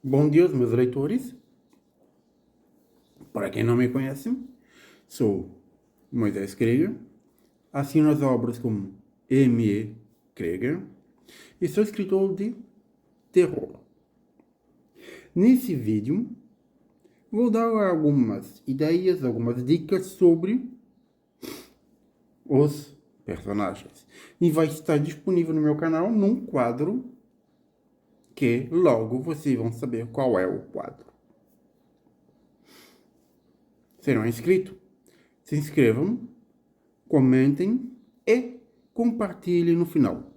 Bom dia, meus leitores. Para quem não me conhece, sou Moisés Krieger, assino as obras como M.E. Krieger e sou escritor de terror. Nesse vídeo, vou dar algumas ideias, algumas dicas sobre os personagens. E vai estar disponível no meu canal num quadro que logo vocês vão saber qual é o quadro. Serão inscritos? Se inscrevam, comentem e compartilhem no final.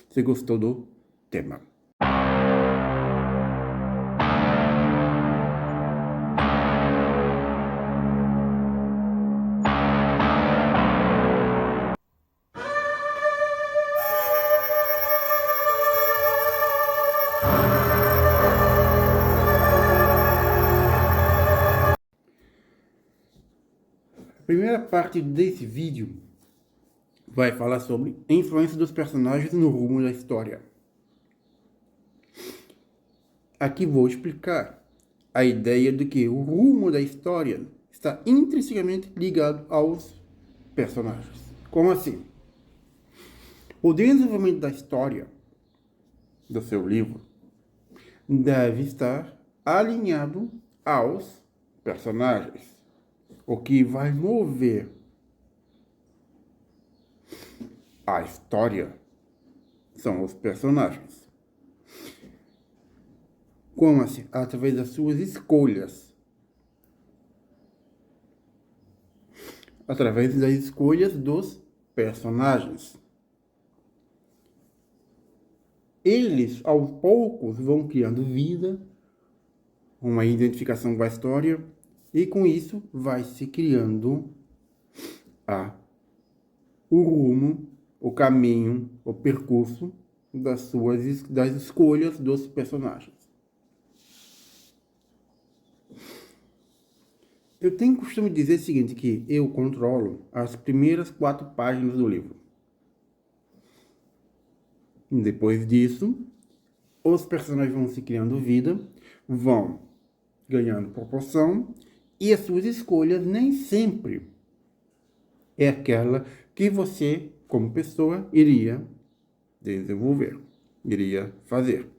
Se gostou do tema. A primeira parte desse vídeo vai falar sobre a influência dos personagens no rumo da história. Aqui vou explicar a ideia de que o rumo da história está intrinsecamente ligado aos personagens. Como assim? O desenvolvimento da história do seu livro deve estar alinhado aos personagens. O que vai mover a história são os personagens. Como assim? Através das suas escolhas. Através das escolhas dos personagens. Eles, aos poucos, vão criando vida, uma identificação com a história, e com isso vai se criando o rumo, o caminho, o percurso das escolhas dos personagens. Eu tenho costume de dizer o seguinte, que eu controlo as primeiras 4 páginas do livro. Depois disso, os personagens vão se criando vida, vão ganhando proporção, e as suas escolhas nem sempre é aquela que você, como pessoa, iria desenvolver, iria fazer.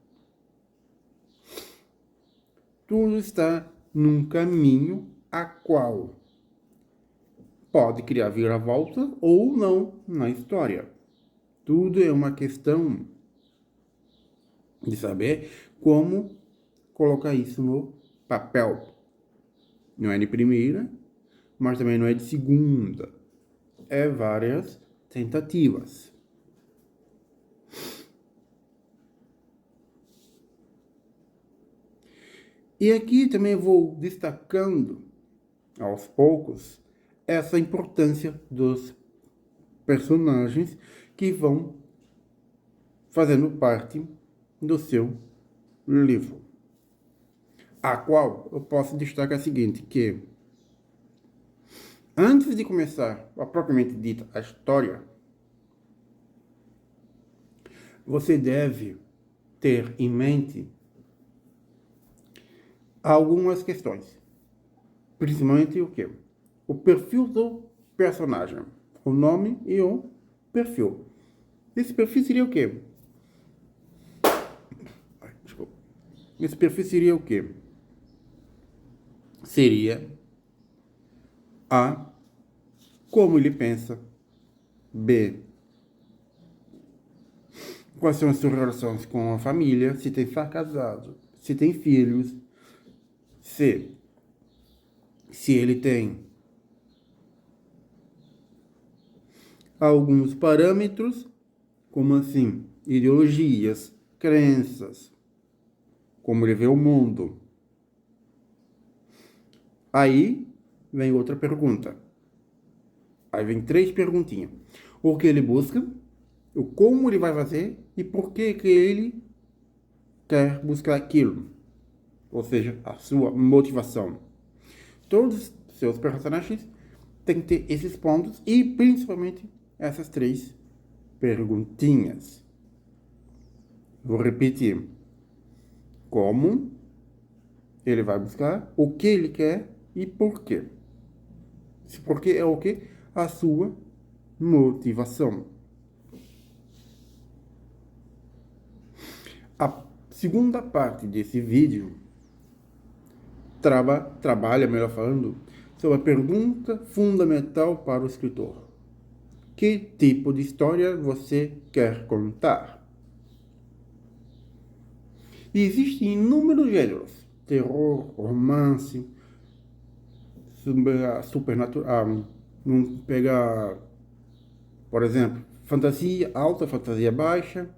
Tudo está num caminho a qual pode criar viravolta ou não na história. Tudo é uma questão de saber como colocar isso no papel. Não é de primeira, mas também não é de segunda. É várias tentativas. E aqui também vou destacando, aos poucos, essa importância dos personagens que vão fazendo parte do seu livro. A qual eu posso destacar a seguinte, que antes de começar a propriamente dita a história, você deve ter em mente algumas questões. Principalmente o quê? O perfil do personagem. O nome e o perfil. Esse perfil seria o quê? Desculpa. Esse perfil seria o quê? Seria A. Como ele pensa. B. Quais são as suas relações com a família, se tem está casado, se tem filhos. C. Se ele tem alguns parâmetros, como assim, ideologias, crenças, como ele vê o mundo. Aí vem outra pergunta. Aí vem 3 perguntinhas. O que ele busca, o como ele vai fazer e por que ele quer buscar aquilo. Ou seja, a sua motivação. Todos os seus personagens têm que ter esses pontos e principalmente essas 3 perguntinhas. Vou repetir. como, ele vai buscar o que ele quer e por quê. Esse porquê é o quê? A sua motivação. A segunda parte desse vídeo trabalha, melhor falando, sobre a pergunta fundamental para o escritor. Que tipo de história você quer contar? E existem inúmeros gêneros. Terror, romance, supernatural. Pega, por exemplo, fantasia alta, fantasia baixa.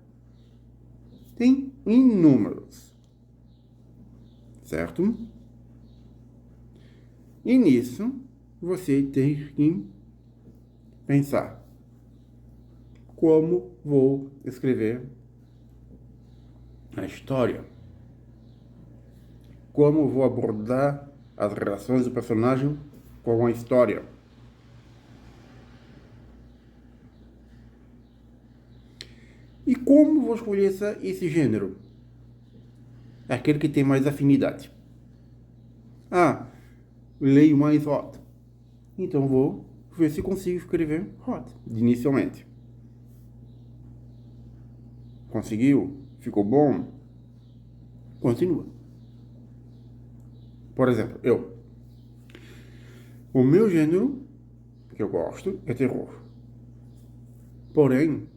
Tem inúmeros. Certo? E nisso, você tem que pensar. Como vou escrever a história? Como vou abordar as relações do personagem com a história? E como vou escolher esse gênero? É aquele que tem mais afinidade. Ah, leio mais hot. Então vou ver se consigo escrever hot, inicialmente. Conseguiu? Ficou bom? Continua. Por exemplo, o meu gênero que eu gosto é terror. Porém,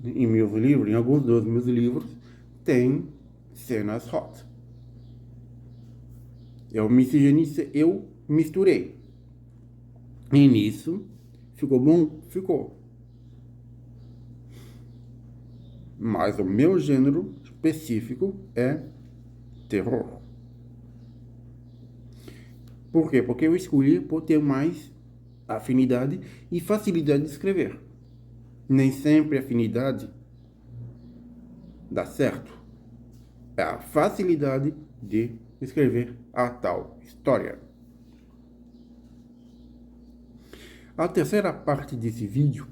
em meus livros, em alguns dos meus livros, tem cenas hot. Eu misturei. E nisso, ficou bom? Ficou. Mas o meu gênero específico é terror. Por quê? Porque eu escolhi por ter mais afinidade e facilidade de escrever. Nem sempre afinidade dá certo. É a facilidade de escrever a tal história. A terceira parte desse vídeo,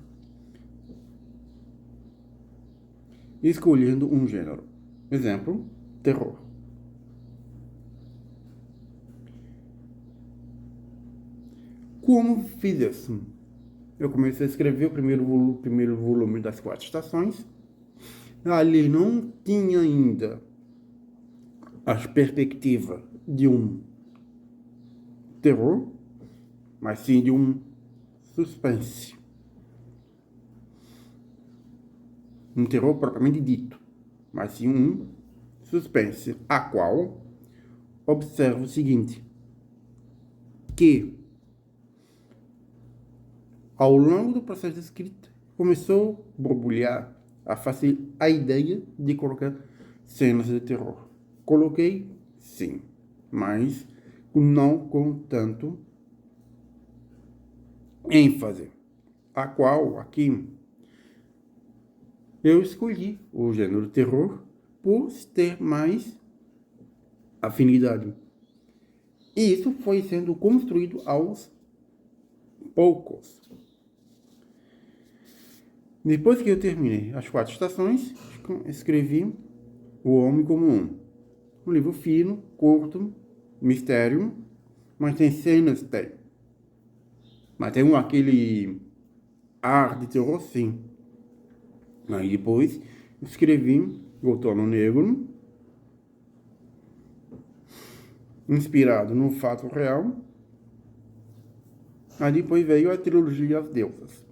escolhendo um gênero. Exemplo, terror. Como fiz isso? Eu comecei a escrever o primeiro volume das 4 estações. Ali não tinha ainda as perspectivas de um terror, mas sim de um suspense. Um terror propriamente dito, mas sim um suspense, a qual observa o seguinte, que ao longo do processo de escrita começou a borbulhar a ideia de colocar cenas de terror. Coloquei, sim, mas não com tanto ênfase, a qual aqui eu escolhi o gênero terror por ter mais afinidade. E isso foi sendo construído aos poucos. Depois que eu terminei as 4 estações, escrevi O Homem Comum. Um livro fino, curto, mistério, mas tem cenas, tem. Mas tem aquele ar de terror, sim. Aí depois escrevi O Outono Negro, inspirado no fato real. Aí depois veio a trilogia As Deusas.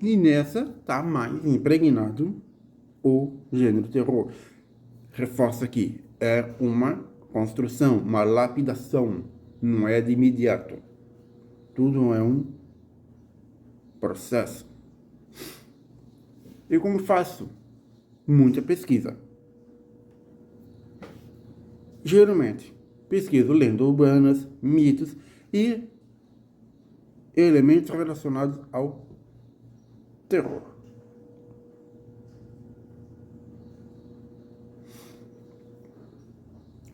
E nessa tá mais impregnado o gênero terror. Reforço aqui, é uma construção, uma lapidação, não é de imediato. Tudo é um processo. E como faço? Muita pesquisa. Geralmente, pesquiso lendas urbanas, mitos e elementos relacionados ao terror.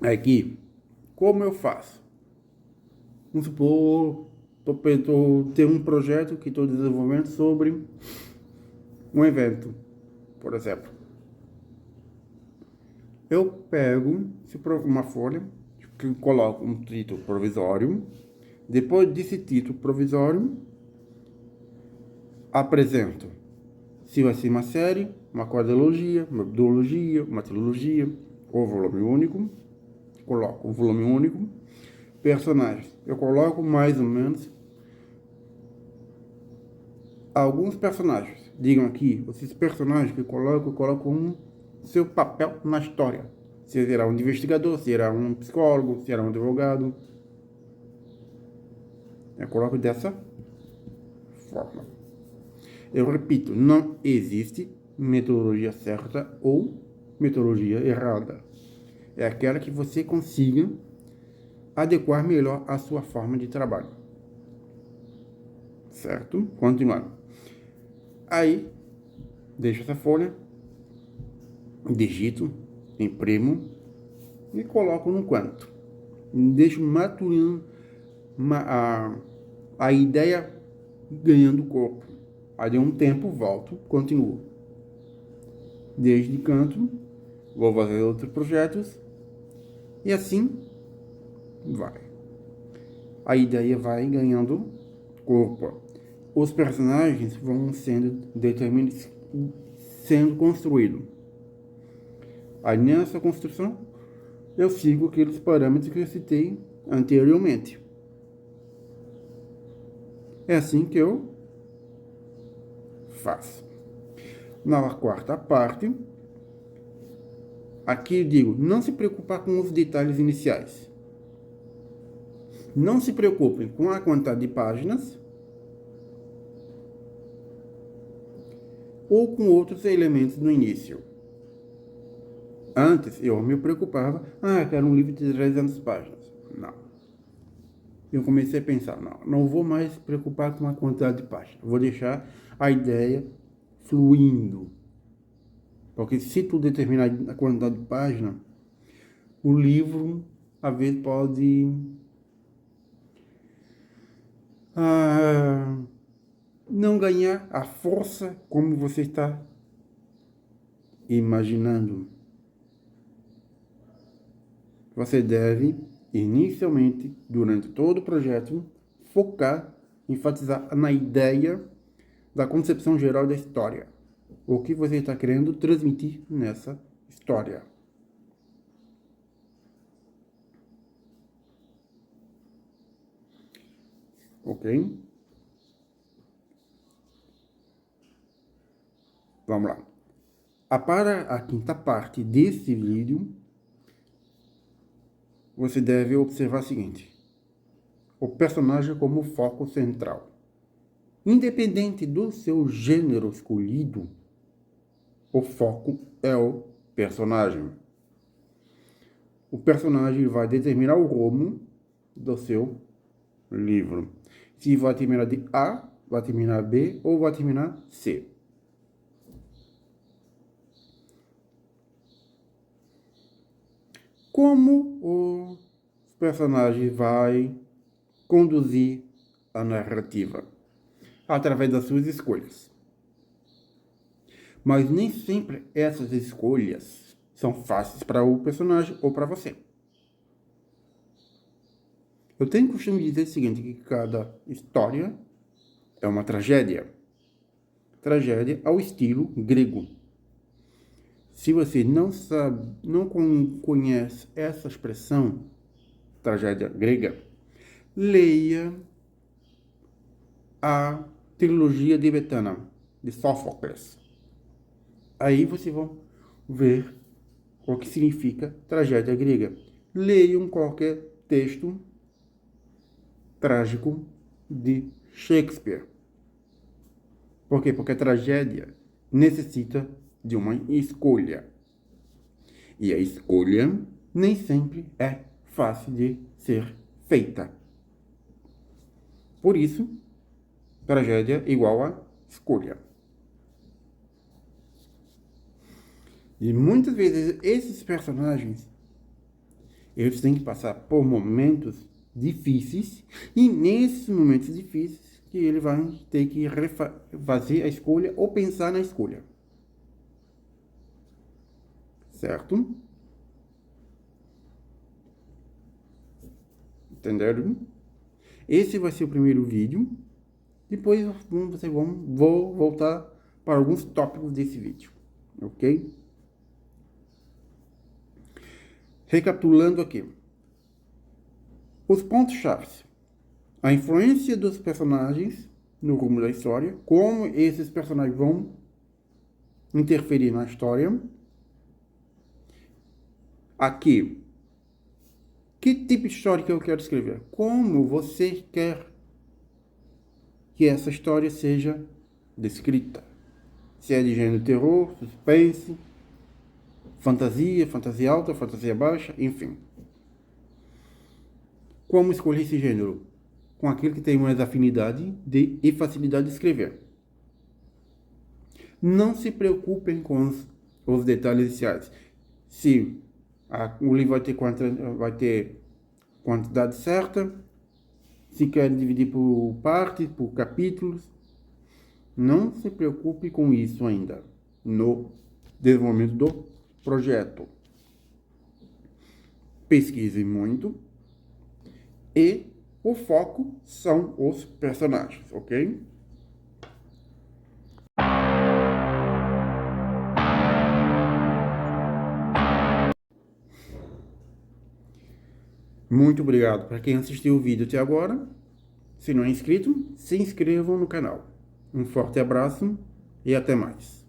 Aqui, como eu faço? Vamos supor, ter um projeto que estou desenvolvendo sobre um evento, por exemplo. eu pego uma folha, que coloco um título provisório. Depois desse título provisório, apresento se vai ser uma série, uma quadrilogia, uma duologia, uma trilogia, ou volume único. Coloco um volume único. Personagens, eu coloco mais ou menos alguns personagens. Digam aqui, esses personagens que eu coloco um seu papel na história. Se será um investigador, se será um psicólogo, se será um advogado. Eu coloco dessa forma. Eu repito, não existe metodologia certa ou metodologia errada. É aquela que você consiga adequar melhor a sua forma de trabalho. Certo? Continuando. Aí, deixo essa folha, digito, imprimo e coloco no canto. Deixo maturando a ideia ganhando corpo. Aí de um tempo volto, continuo. Desde canto, vou fazer outros projetos e assim vai. A ideia vai ganhando corpo. Os personagens vão sendo sendo construídos. Aí nessa construção, eu sigo aqueles parâmetros que eu citei anteriormente. É assim que eu faço. Na quarta parte, aqui eu digo, não se preocupar com os detalhes iniciais. Não se preocupem com a quantidade de páginas ou com outros elementos no início. Antes eu me preocupava, quero um livro de 300 páginas. Não. Eu comecei a pensar, não vou mais me preocupar com a quantidade de páginas. Vou deixar a ideia fluindo. Porque se tu determinar a quantidade de páginas, o livro, às vezes, pode não ganhar a força como você está imaginando. Você deve, inicialmente, durante todo o projeto, focar, enfatizar na ideia da concepção geral da história. O que você está querendo transmitir nessa história. Ok? Vamos lá. Para a quinta parte desse vídeo, você deve observar o seguinte: o personagem como foco central. Independente do seu gênero escolhido, o foco é o personagem. O personagem vai determinar o rumo do seu livro. Se vai terminar de A, vai terminar B ou vai terminar C. Como o personagem vai conduzir a narrativa? Através das suas escolhas. Mas nem sempre essas escolhas são fáceis para o personagem ou para você. Eu tenho o costume de dizer o seguinte, que cada história é uma tragédia. Tragédia ao estilo grego. Se você não sabe, não conhece essa expressão, tragédia grega, leia a trilogia tibetana de Sófocles. Aí vocês vão ver o que significa tragédia grega. Leiam qualquer texto trágico de Shakespeare. Por quê? Porque a tragédia necessita de uma escolha. E a escolha nem sempre é fácil de ser feita. Por isso, tragédia igual a escolha. E muitas vezes esses personagens, eles têm que passar por momentos difíceis, e nesses momentos difíceis que ele vai ter que fazer a escolha ou pensar na escolha. Certo? Entenderam? Esse vai ser o primeiro vídeo. Depois vou voltar para alguns tópicos desse vídeo, ok? Recapitulando aqui. Os pontos-chave. A influência dos personagens no rumo da história, como esses personagens vão interferir na história. Aqui, que tipo de história que eu quero escrever? Como você quer que essa história seja descrita? Se é de gênero terror, suspense, fantasia alta, fantasia baixa, enfim. Como escolher esse gênero? Com aquele que tem mais afinidade e facilidade de escrever. Não se preocupem com os detalhes iniciais. Se o livro vai ter quantidade certa, se quer dividir por partes, por capítulos, não se preocupe com isso ainda no desenvolvimento do projeto. Pesquise muito e o foco são os personagens, ok? Muito obrigado para quem assistiu o vídeo até agora. Se não é inscrito, se inscrevam no canal. Um forte abraço e até mais.